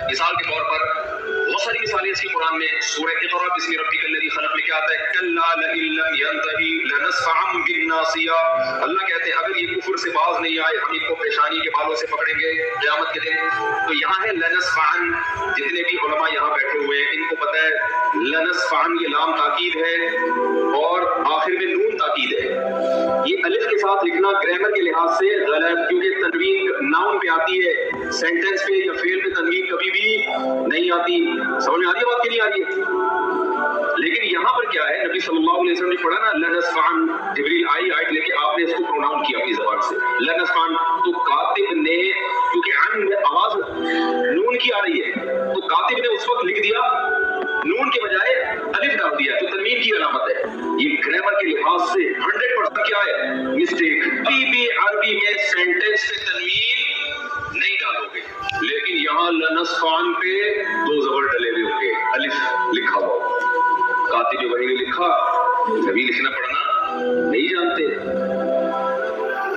مثال کے طور پر بہت ساری مثالیں اس کی قرآن میں سورہ اقرا بسم ربک الذی خلق میں کیا آتا ہے؟ کلا لئن لم ینتہی لنسفعا بالناصیہ. اللہ کہتے ہیں اگر یہ کفر سے باز نہیں آئے ہم ان کو پیشانی کے بالوں سے پکڑیں گے قیامت کے دن. تو یہاں ہے لنسفعا. جتنے بھی علماء یہاں بیٹھے ہوئے ہیں ان کو پتہ ہے لنسفعا یہ لام تاکید ہے اور آخر میں نون تاکید ہے. یہ الف کے ساتھ لکھنا گرامر کے لحاظ سے غلط، کیونکہ تنوین ناؤن پہ آتی ہے، سینٹنس پہ یا فعل پہ تنوین کبھی بھی نہیں آتی. سمجھ میں آ رہی ہے بات کہ نہیں آ رہی ہے؟ لیکن یہاں پر کیا ہے، نبی صلی اللہ علیہ وسلم نے پڑھا نا لنسفعن، جبریل آئی آیت لے کے آپ نے اس کو پروناؤن کیا اپنی زبان سے لنسفعن. تو کاتب نے کیونکہ عن آواز نون کی آ رہی ہے تو کاتب نے اس وقت لکھ دیا نون کے بجائے الف ڈال دیا، تو تنوین کی علامت ہے. یہ گرامر کے لحاظ سے 100% کیا ہے؟ مسٹیک. کبھی بھی عربی میں سینٹنس پہ تنوین نہیں ڈالو گے، لیکن یہاں لنسفعن پہ دو زبر ڈلے ہوئے ہوں گے، الف لکھا ہوا. کاتب وہی نے لکھا، کبھی لکھنا پڑھنا نہیں جانتے.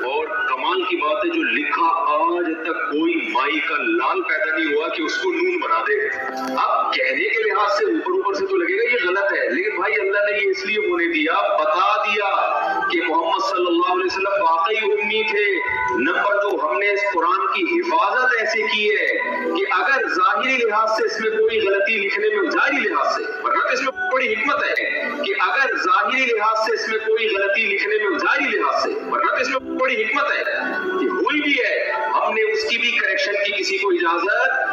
اور کمال کی بات ہے جو لکھا آج تک کوئی مائی کا لال پیدا نہیں ہوا کہ اس کو نون بنا دے. اب کہنے کے لحاظ سے اوپر سے تو لگے گا یہ غلط ہے، لیکن بھائی اللہ نے یہ اس لیے ہونے دیا، بتا دیا کہ محمد صلی اللہ علیہ وسلم واقعی امی تھے. نمبر 2، ہم نے اس قرآن کی حفاظت ایسے کی ہے کہ اگر ظاہری لحاظ سے اس میں کوئی غلطی لکھنے میں، ظاہری لحاظ سے، ورنہ اس میں بڑی حکمت ہے کہ اگر ظاہری لحاظ سے اس میں کوئی غلطی لکھنے میں، ظاہری لحاظ سے، ورنہ اس میں بڑی حکمت ہے کہ ہوئی بھی ہے، ہم نے اس کی بھی کریکشن کی کسی کو اجازت